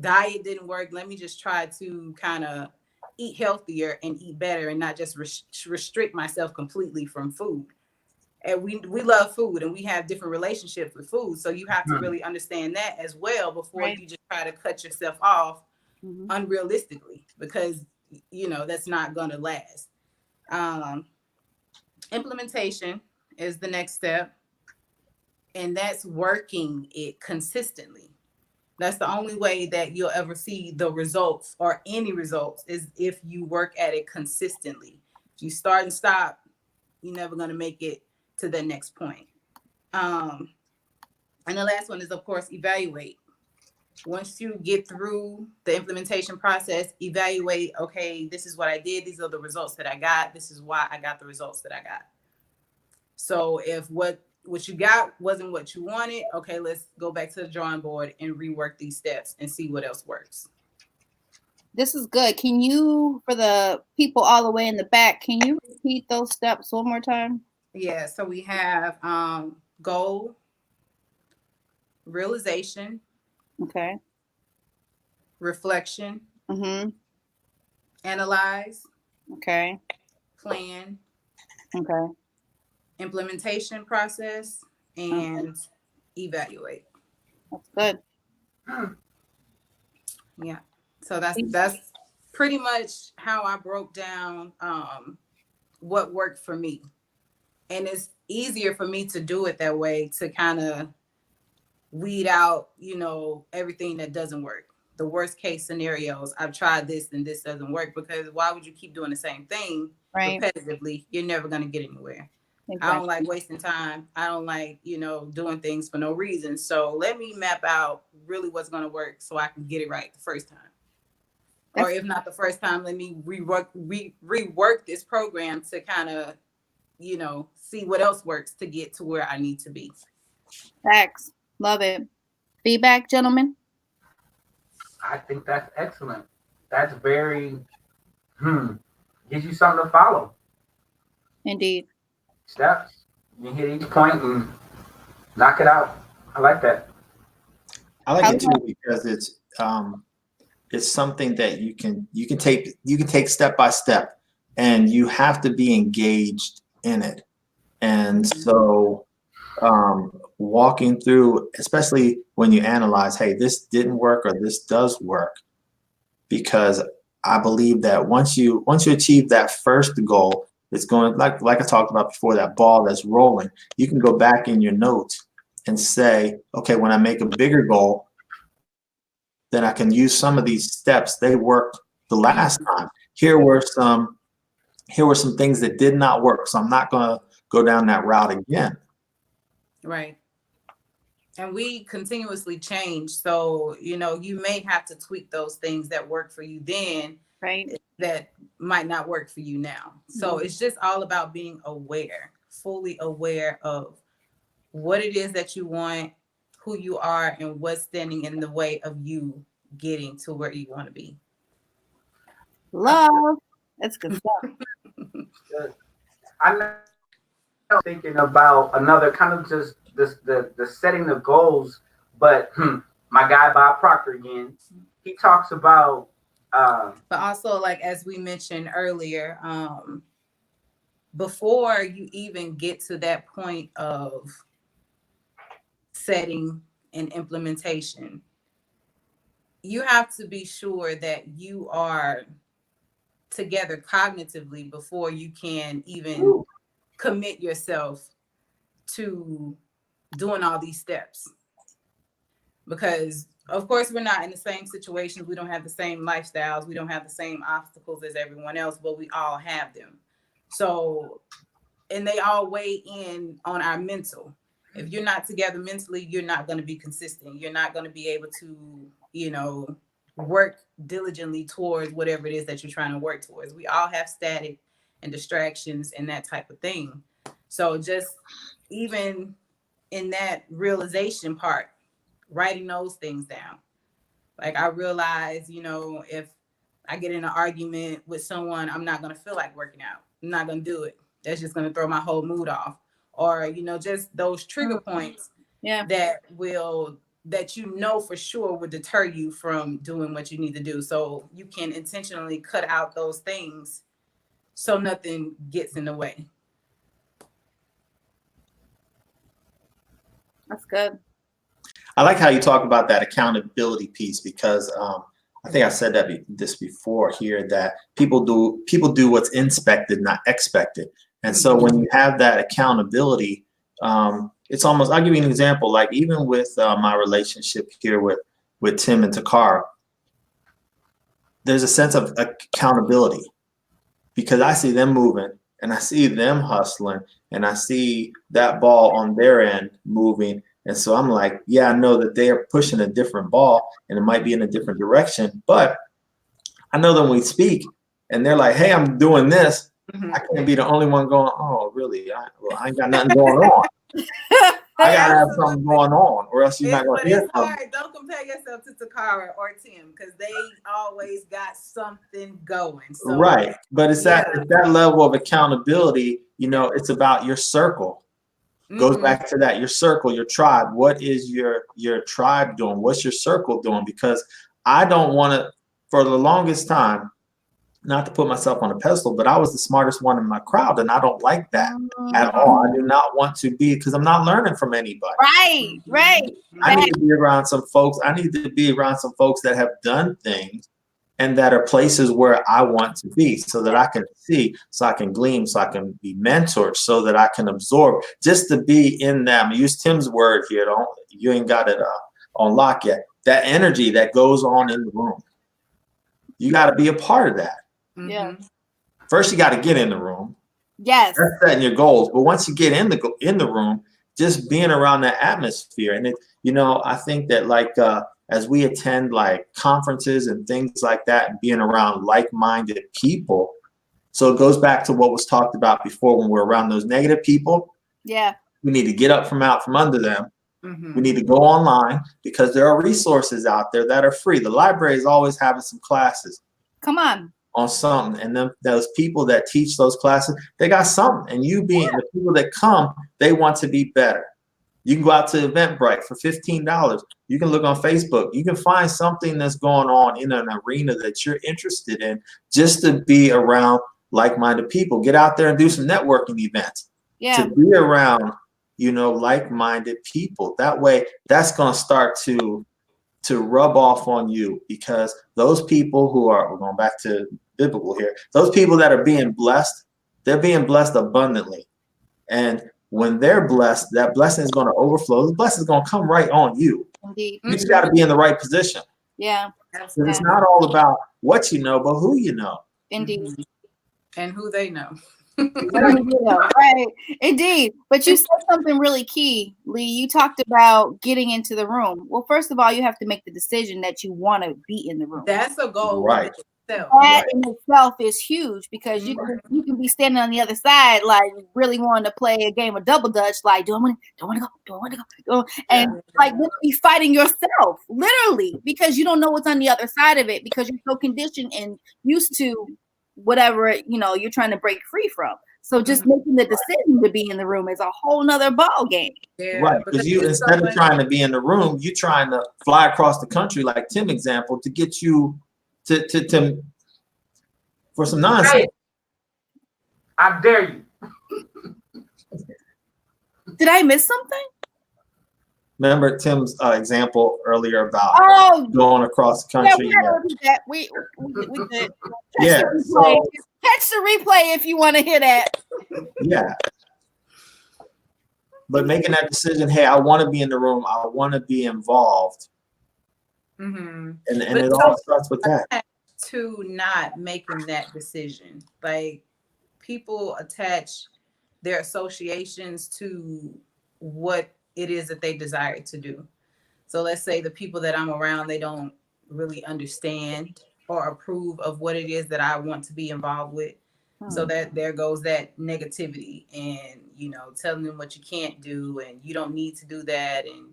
diet didn't work, let me just try to kind of eat healthier and eat better and not just restrict myself completely from food. And we love food, and we have different relationships with food. So you have to really understand that as well before you just try to cut yourself off unrealistically, because that's not going to last. Implementation is the next step, and that's working it consistently. That's the only way that you'll ever see the results, or any results, is if you work at it consistently. If you start and stop, you're never going to make it to the next point. And the last one is, of course, evaluate. Once you get through the implementation process, evaluate, okay, this is what I did. These are the results that I got. This is why I got the results that I got. So if what you got wasn't what you wanted, okay, let's go back to the drawing board and rework these steps and see what else works. This is good. Can you, for the people all the way in the back, can you repeat those steps one more time? Yeah, so we have goal, realization, Okay. reflection, Mm-hmm. analyze, Okay. plan, Okay. implementation process, Okay. and evaluate. That's good. Yeah. So that's pretty much how I broke down what worked for me. And it's easier for me to do it that way, to kind of weed out, everything that doesn't work. The worst case scenarios. I've tried this and this doesn't work, because why would you keep doing the same thing Right. repetitively? You're never going to get anywhere. Exactly. I don't like wasting time. I don't like, doing things for no reason. So let me map out really what's going to work so I can get it right the first time. Or if not the first time, let me rework this program to kind of, see what else works to get to where I need to be. Facts. Love it. Feedback, gentlemen? I think that's excellent. That's very, gives you something to follow. Indeed. Steps. You hit each point and knock it out. I like that. I like it too because it's something that you can take step by step, and you have to be engaged in it. And so walking through, especially when you analyze, hey, this didn't work or this does work, because I believe that once you achieve that first goal, it's going, like I talked about before, that ball that's rolling. You can go back in your notes and say, okay, when I make a bigger goal, then I can use some of these steps. They worked the last time. Here were some things that did not work, so I'm not going to go down that route again. Right. And we continuously change. So, you may have to tweak those things that work for you then, right, that might not work for you now. So it's just all about being aware, fully aware of what it is that you want, who you are, and what's standing in the way of you getting to where you want to be. Love. That's good stuff. Good. I'm thinking about another kind of just the setting of goals, but my guy Bob Proctor again, he talks about but also, like as we mentioned earlier, before you even get to that point of setting and implementation, you have to be sure that you are together cognitively before you can even commit yourself to doing all these steps. Because of course we're not in the same situations, we don't have the same lifestyles, we don't have the same obstacles as everyone else, but we all have them. So, and they all weigh in on our mental. If you're not together mentally, you're not going to be consistent. You're not going to be able to, work diligently towards whatever it is that you're trying to work towards. We all have static and distractions and that type of thing. So just even in that realization part, writing those things down. Like I realize, if I get in an argument with someone, I'm not going to feel like working out. I'm not going to do it. That's just going to throw my whole mood off. Or, just those trigger points that for sure would deter you from doing what you need to do. So you can intentionally cut out those things so nothing gets in the way. That's good. I like how you talk about that accountability piece, because I think I said this before here, that people do what's inspected, not expected. And so when you have that accountability, it's almost, I'll give you an example, like even with my relationship here with Tim and Toccara, there's a sense of accountability, because I see them moving and I see them hustling and I see that ball on their end moving. And so I'm like, yeah, I know that they are pushing a different ball and it might be in a different direction, but I know that when we speak and they're like, hey, I'm doing this, I can't be the only one going, oh, really? I ain't got nothing going on. I gotta have something going on, or else you're not gonna hear from me. Don't compare yourself to Toccara or Tim, because they always got something going. So, right, but it's that level of accountability. It's about your circle. Goes back to that, your circle, your tribe. What is your tribe doing? What's your circle doing? Because I don't want to, for the longest time, not to put myself on a pedestal, but I was the smartest one in my crowd, and I don't like that at all. I do not want to be, because I'm not learning from anybody. Right. I need to be around some folks. I need to be around some folks that have done things and that are places where I want to be, so that I can see, so I can glean, so I can be mentored, so that I can absorb, just to be in them. Use Tim's word here. You ain't got it on lock yet. That energy that goes on in the room. You got to be a part of that. Yeah. First, you got to get in the room. Yes. That's setting your goals. But once you get in the room, just being around that atmosphere. And I think that as we attend like conferences and things like that, and being around like-minded people. So it goes back to what was talked about before, when we're around those negative people. Yeah. We need to get up from under them. We need to go online, because there are resources out there that are free. The library is always having some classes. Come on something, and then those people that teach those classes, they got something. And the people that come, they want to be better. You can go out to Eventbrite for $15. You can look on Facebook. You can find something that's going on in an arena that you're interested in, just to be around like-minded people. Get out there and do some networking events. Yeah. To be around, like-minded people. That way, that's going to start to rub off on you, because those people we're going back to biblical here, those people that are being blessed, they're being blessed abundantly. And when they're blessed, that blessing is going to overflow. The blessing is going to come right on you. Indeed. You just got to be in the right position. Yeah. It's not all about what you know, but who you know. Indeed. And who they know. Right. Indeed. But you said something really key, Lee. You talked about getting into the room. Well, first of all, you have to make the decision that you want to be in the room. That's a goal. Right. That in itself is huge, because you can be standing on the other side, like really wanting to play a game of double dutch, like don't want to go, and like literally fighting yourself, literally, because you don't know what's on the other side of it, because you're so conditioned and used to whatever you're trying to break free from. So just making the decision to be in the room is a whole nother ball game. Yeah, right, because you, instead of trying to be in the room, you're trying to fly across the country, like Tim example, to get you to for some nonsense. Hey, I dare you. Did I miss something? Remember Tim's example earlier about going across the country? Yeah, we did. Yeah. Catch the replay if you want to hear that. Yeah. But making that decision, hey, I want to be in the room. I want to be involved. And it all starts with that. To not making that decision. Like, people attach their associations to what it is that they desire to do. So let's say the people that I'm around, they don't really understand or approve of what it is that I want to be involved with. So that there goes that negativity, and telling them what you can't do and you don't need to do that, and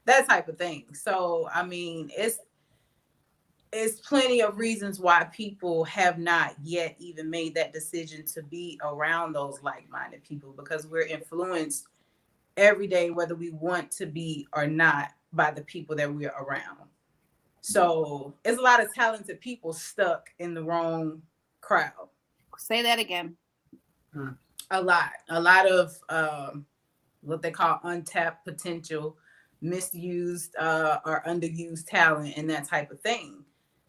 that type of thing. So I mean, it's plenty of reasons why people have not yet even made that decision to be around those like-minded people, because we're influenced every day, whether we want to be or not, by the people that we're around. So it's a lot of talented people stuck in the wrong crowd. Say that again. A lot of what they call untapped potential, misused or underused talent, and that type of thing,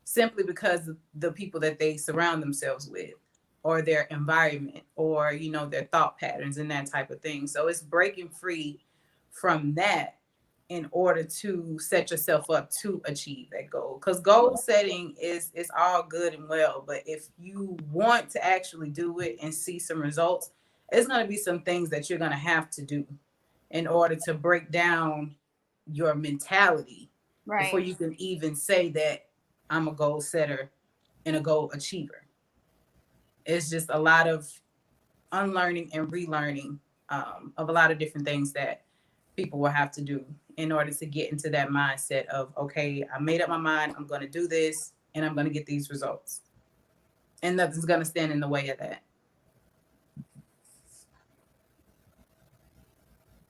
simply because of the people that they surround themselves with, or their environment, or their thought patterns and that type of thing. So it's breaking free from that in order to set yourself up to achieve that goal. Because goal setting is all good and well, but if you want to actually do it and see some results, it's going to be some things that you're going to have to do in order to break down your mentality before you can even say that I'm a goal setter and a goal achiever. It's just a lot of unlearning and relearning of a lot of different things that people will have to do in order to get into that mindset of, okay, I made up my mind, I'm going to do this, and I'm going to get these results. And nothing's going to stand in the way of that.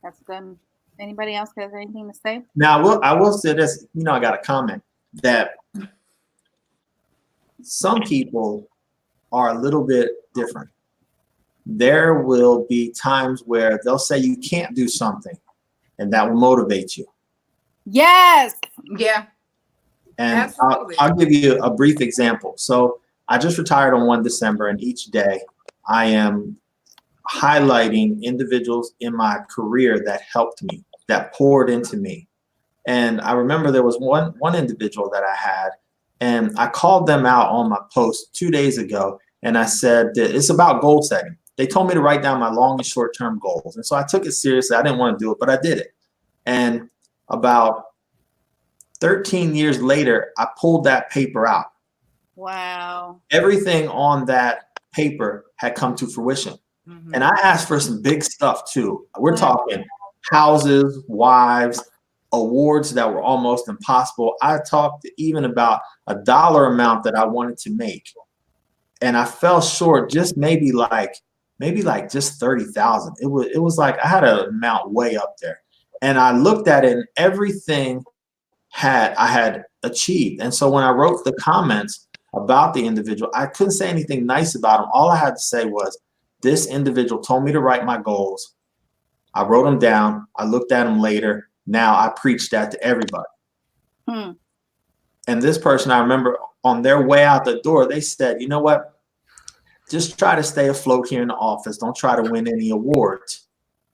That's good. Anybody else has anything to say? Now, I will say this. I got a comment that some people are a little bit different. There will be times where they'll say you can't do something, and that will motivate you. Yes. Yeah. And I'll give you a brief example. So I just retired on 1 December, and each day I am highlighting individuals in my career that helped me, that poured into me. And I remember there was one individual that I had, and I called them out on my post 2 days ago, and I said that it's about goal setting. They told me to write down my long and short-term goals. And so I took it seriously. I didn't want to do it, but I did it. And about 13 years later, I pulled that paper out. Wow. Everything on that paper had come to fruition. Mm-hmm. And I asked for some big stuff too. We're talking houses, wives, awards that were almost impossible. I talked even about a dollar amount that I wanted to make. And I fell short just maybe like just 30,000. It was like I had an amount way up there. And I looked at it, and everything I had achieved. And so when I wrote the comments about the individual, I couldn't say anything nice about him. All I had to say was, this individual told me to write my goals. I wrote them down. I looked at them later. Now I preach that to everybody. And this person, I remember on their way out the door, they said, you know what? Just try to stay afloat here in the office. Don't try to win any awards.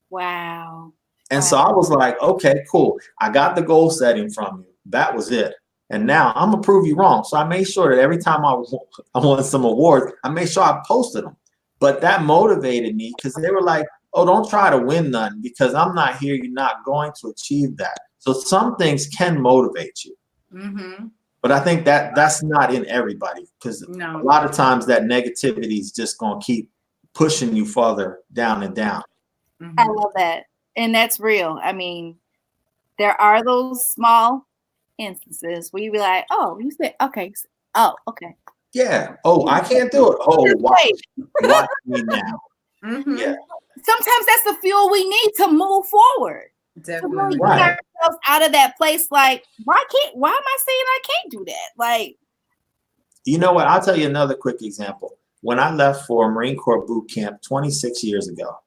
Wow. And so I was like, okay, cool. I got the goal setting from you. That was it. And now I'm going to prove you wrong. So I made sure that every time I won some awards, I made sure I posted them. But that motivated me because they were like, oh, don't try to win none because I'm not here. You're not going to achieve that. So some things can motivate you. Mm-hmm. But I think that's not in everybody because a lot of times that negativity is just going to keep pushing you further down and down. Mm-hmm. I love that. And that's real. I mean, there are those small instances where you be like, oh, you said, okay. Oh, okay. Yeah. Oh, I can't do it. Oh, watch me now. Mm-hmm. Yeah. Sometimes that's the fuel we need to move forward. Definitely. To get ourselves out of that place. Like, why am I saying I can't do that? Like, you know what? I'll tell you another quick example. When I left for Marine Corps boot camp 26 years ago,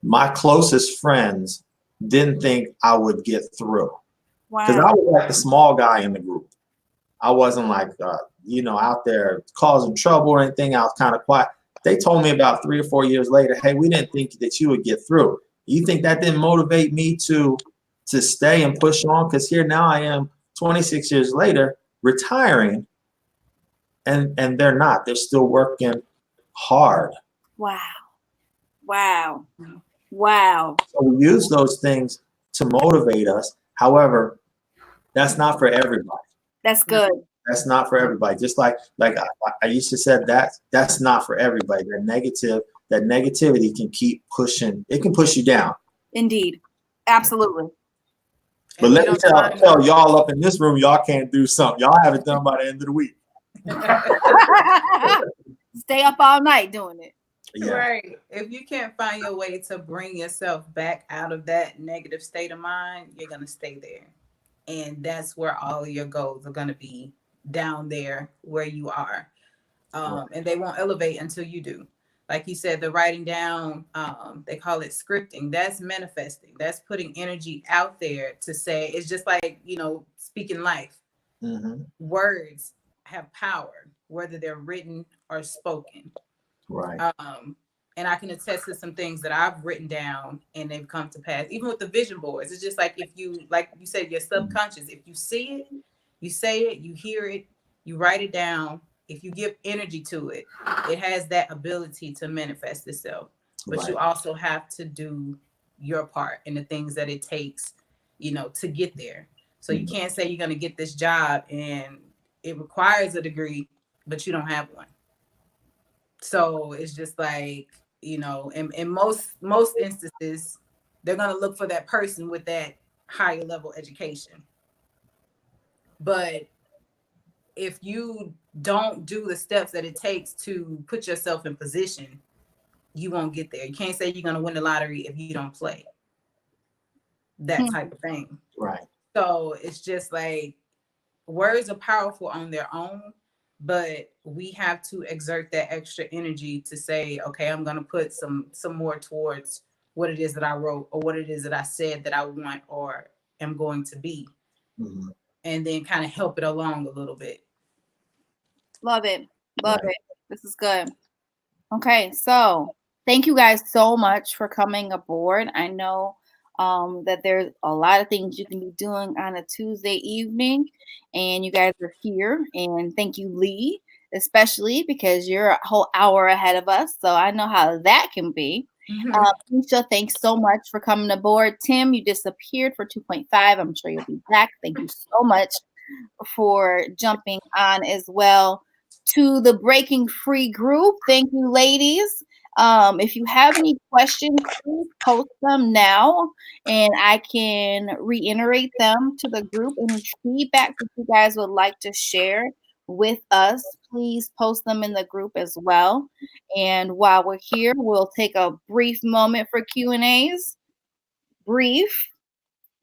my closest friends didn't think I would get through. Because I was like the small guy in the group. I wasn't like, out there causing trouble or anything. I was kind of quiet. They told me about 3 or 4 years later, hey, we didn't think that you would get through. You think that didn't motivate me to stay and push on? Because here now I am 26 years later retiring and they're not. They're still working hard. Wow. So we use those things to motivate us. However, that's not for everybody. That's good. That's not for everybody. Just like I used to say, that's not for everybody. That negativity can keep pushing. It can push you down. Indeed. Absolutely. But let me tell y'all up in this room, y'all can't do something. Y'all have it done by the end of the week. Stay up all night doing it. Yeah. Right. If you can't find your way to bring yourself back out of that negative state of mind, you're going to stay there. And that's where all of your goals are going to be, down there where you are. And they won't elevate until you do. Like you said, the writing down, they call it scripting. That's manifesting. That's putting energy out there to say, it's just like, speaking life. Mm-hmm. Words have power, whether they're written or spoken. Right. And I can attest to some things that I've written down and they've come to pass. Even with the vision boards, it's just like like you said, your subconscious, if you see it, you say it, you hear it, you write it down. If you give energy to it, it has that ability to manifest itself. But you also have to do your part in the things that it takes, to get there. So you can't say you're going to get this job and it requires a degree, but you don't have one. So it's just like, in most instances, they're going to look for that person with that higher level education. But if you don't do the steps that it takes to put yourself in position, you won't get there. You can't say you're going to win the lottery if you don't play. that type of thing. Right. So it's just like words are powerful on their own, but we have to exert that extra energy to say, okay, I'm going to put some more towards what it is that I wrote or what it is that I said that I want or am going to be. Mm-hmm. And then kind of help it along a little bit. Love it. Love it. This is good. Okay, so thank you guys so much for coming aboard. I know that there's a lot of things you can be doing on a Tuesday evening, and you guys are here. And thank you, Lee, especially because you're a whole hour ahead of us. So I know how that can be. Keisha, thanks so much for coming aboard. Tim, you disappeared for 2.5. I'm sure you'll be back. Thank you so much for jumping on as well. To the Breaking Free group, thank you, ladies. If you have any questions, please post them now, and I can reiterate them to the group. Any feedback that you guys would like to share with us, please post them in the group as well. And while we're here, we'll take a brief moment for Q&As. Brief.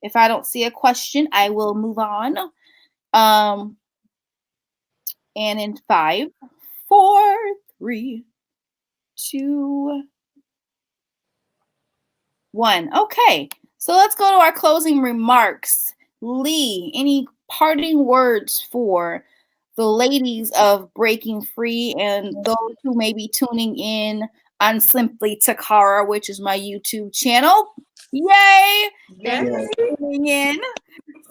If I don't see a question, I will move on. And in 5, 4, 3, 2, 1. Okay, so let's go to our closing remarks. Lee, any parting words for the ladies of Breaking Free and those who may be tuning in on Simply Toccara, which is my YouTube channel? Yay! Thanks for tuning in.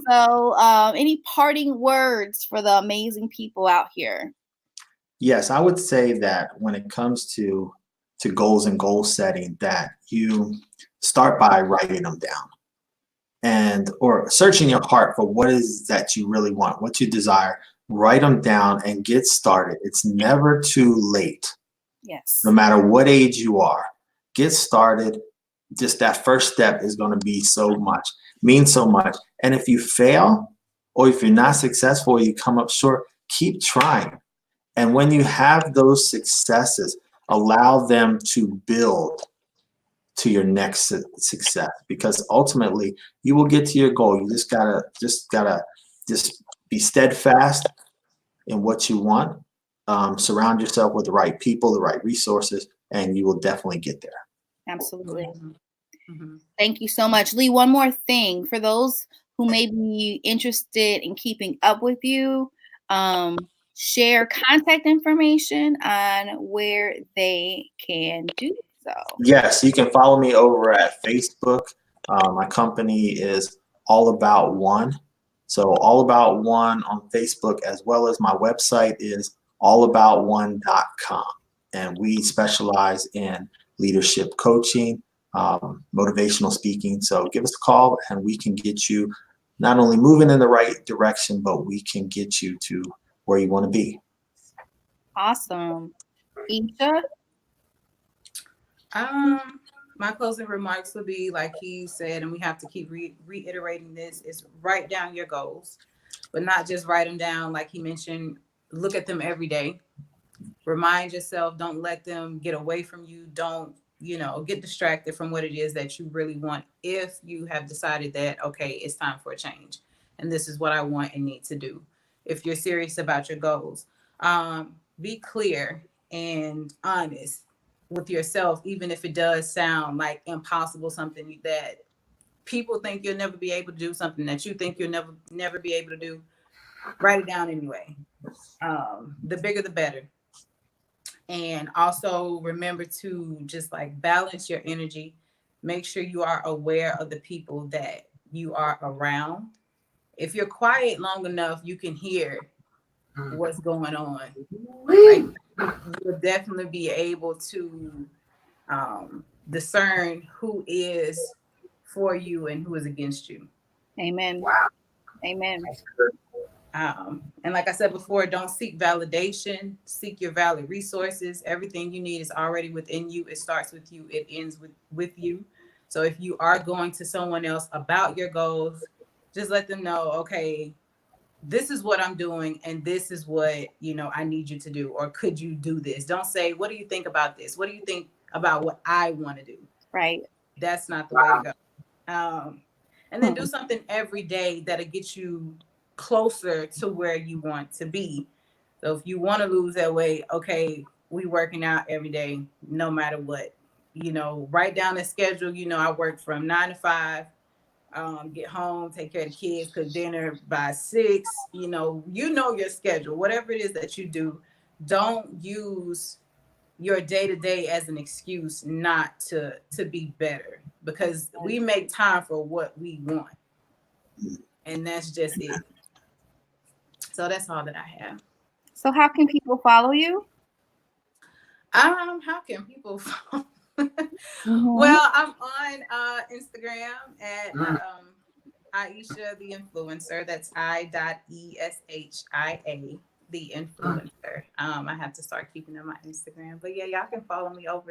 So, any parting words for the amazing people out here? Yes, I would say that when it comes to goals and goal setting, that you start by writing them down and or searching your heart for what is that you really want, what you desire. Write them down and get started. It's never too late. Yes. No matter what age you are, get started. Just that first step is going to be mean so much. And if you fail or if you're not successful or you come up short, keep trying. And when you have those successes, allow them to build to your next success, because ultimately you will get to your goal. You just gotta be steadfast in what you want. Surround yourself with the right people, the right resources, and you will definitely get there. Absolutely. Thank you so much. Lee, one more thing. For those who may be interested in keeping up with you, share contact information on where they can do so. Yes, you can follow me over at Facebook. My company is All About One. So All About One on Facebook, as well as my website is allaboutone.com. And we specialize in leadership coaching, motivational speaking. So give us a call and we can get you not only moving in the right direction, but we can get you to where you want to be. Awesome. Isha? My closing remarks would be, like he said, and we have to keep reiterating this, is write down your goals, but not just write them down. Like he mentioned, look at them every day. Remind yourself, don't let them get away from you. Don't, get distracted from what it is that you really want. If you have decided that, okay, it's time for a change and this is what I want and need to do. If you're serious about your goals, be clear and honest with yourself, even if it does sound like impossible, something that people think you'll never be able to do, something that you think you'll never be able to do. Write it down anyway. The bigger the better. And also remember to just like balance your energy. Make sure you are aware of the people that you are around. If you're quiet long enough, you can hear what's going on. Like, you'll definitely be able to discern who is for you and who is against you. Amen. Wow. Amen. And like I said before, don't seek validation. Seek your valid resources. Everything you need is already within you. It starts with you. It ends with you. So if you are going to someone else about your goals, just let them know, okay, this is what I'm doing and this is what, I need you to do, or could you do this? Don't say, what do you think about this? What do you think about what I want to do? Right. That's not the way to go. and then do something every day that'll get you closer to where you want to be. So if you want to lose that weight, okay, we working out every day, no matter what. Write down a schedule. I work from 9 to 5. Get home, take care of the kids, cook dinner by 6. Your schedule. Whatever it is that you do, don't use your day to day as an excuse not to be better, because we make time for what we want, and that's just it. So that's all that I have. So how can people follow you? How can people follow? Mm-hmm. Well, I'm on Instagram at Aisha the Influencer. That's I.ESHIA the Influencer. I have to start keeping on my Instagram, but yeah, y'all can follow me over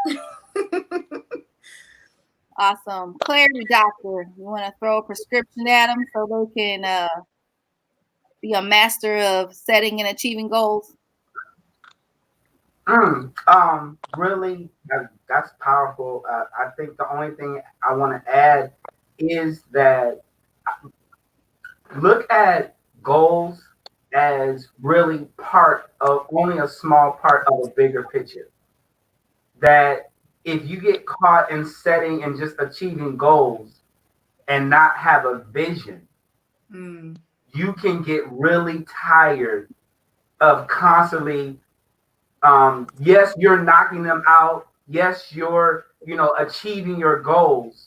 there. Awesome. Clarity Doctor. You want to throw a prescription at them so they can be a master of setting and achieving goals? Really, that's powerful. I think the only thing I want to add is that look at goals as really part of only a small part of a bigger picture. That if you get caught in setting and just achieving goals and not have a vision, you can get really tired of constantly yes, you're knocking them out. Yes, you're, achieving your goals.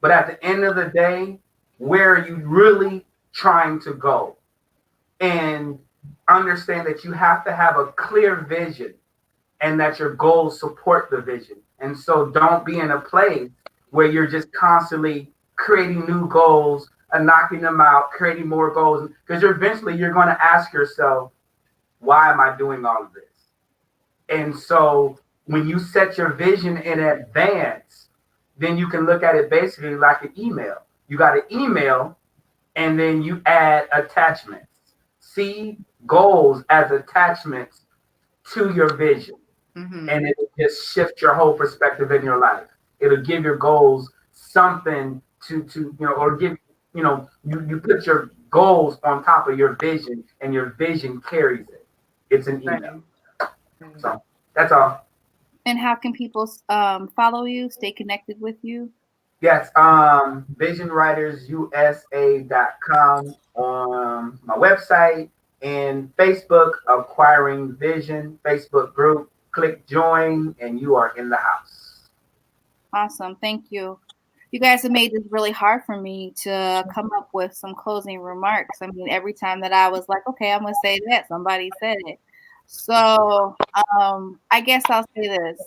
But at the end of the day, where are you really trying to go? And understand that you have to have a clear vision and that your goals support the vision. And so don't be in a place where you're just constantly creating new goals and knocking them out, creating more goals. Because eventually you're going to ask yourself, why am I doing all of this? And so when you set your vision in advance, then you can look at it basically like an email. You got an email and then you add attachments. See goals as attachments to your vision. And it'll just shift your whole perspective in your life. It'll give your goals something to or give, you put your goals on top of your vision and your vision carries it. It's an email. So that's all. And how can people follow you, stay connected with you? Yes, visionwritersusa.com on my website and Facebook, Acquiring Vision Facebook group. Click join and you are in the house. Awesome. Thank you. You guys have made this really hard for me to come up with some closing remarks. I mean, every time that I was like, okay, I'm going to say that, somebody said it. So I guess I'll say this.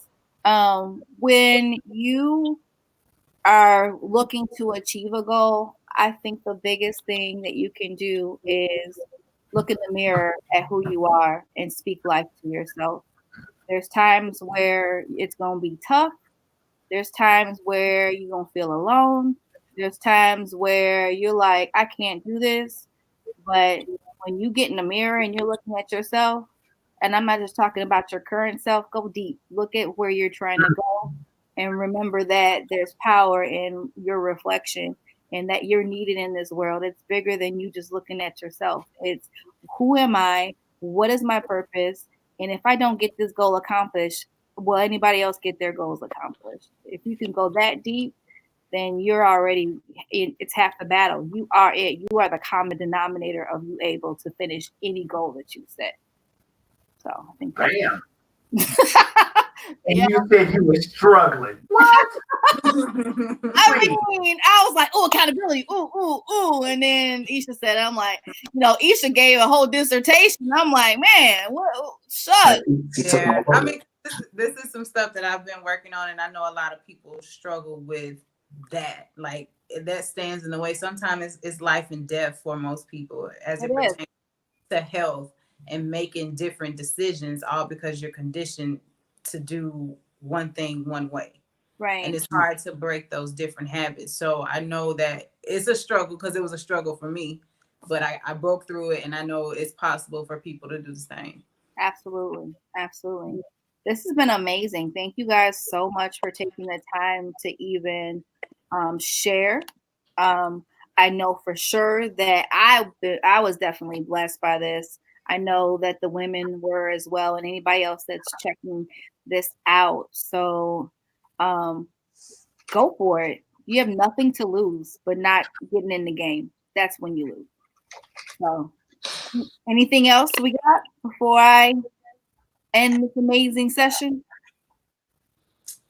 When you are looking to achieve a goal, I think the biggest thing that you can do is look in the mirror at who you are and speak life to yourself. There's times where it's going to be tough. There's times where you're going to feel alone. There's times where you're like, I can't do this. But when you get in the mirror and you're looking at yourself, and I'm not just talking about your current self, go deep. Look at where you're trying to go and remember that there's power in your reflection and that you're needed in this world. It's bigger than you just looking at yourself. It's who am I? What is my purpose? And if I don't get this goal accomplished, will anybody else get their goals accomplished? If you can go that deep, then you're already, it's half the battle. You are it. You are the common denominator of you able to finish any goal that you set. So I think that's And you said you were struggling. What? I mean, I was like, oh, accountability, ooh. And then Isha said, I'm like, Isha gave a whole dissertation. I'm like, man, what? Shut. Yeah, I mean, this is some stuff that I've been working on, and I know a lot of people struggle with that. Like, that stands in the way. Sometimes it's life and death for most people as it pertains to health and making different decisions, all because you're conditioned to do one thing one way. Right. And it's hard to break those different habits. So I know that it's a struggle because it was a struggle for me, but I broke through it, and I know it's possible for people to do the same. Absolutely. Absolutely. This has been amazing. Thank you guys so much for taking the time to even share I know for sure that I was definitely blessed by this. I know that the women were as well, and anybody else that's checking this out. So go for it. You have nothing to lose, but not getting in the game. That's when you lose. So anything else we got before I end this amazing session?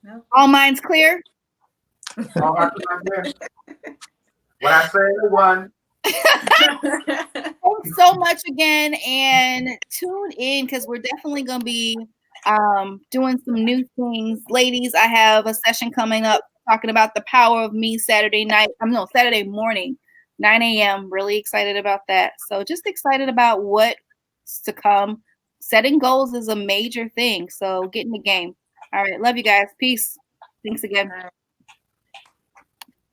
No. All minds clear? All hearts and minds clear. What I said, one. Thanks so much again, and tune in because we're definitely going to be doing some new things. Ladies, I have a session coming up talking about the power of me Saturday morning, 9 a.m. Really excited about that. So just excited about what's to come. Setting goals is a major thing. So get in the game. All right. Love you guys. Peace. Thanks again.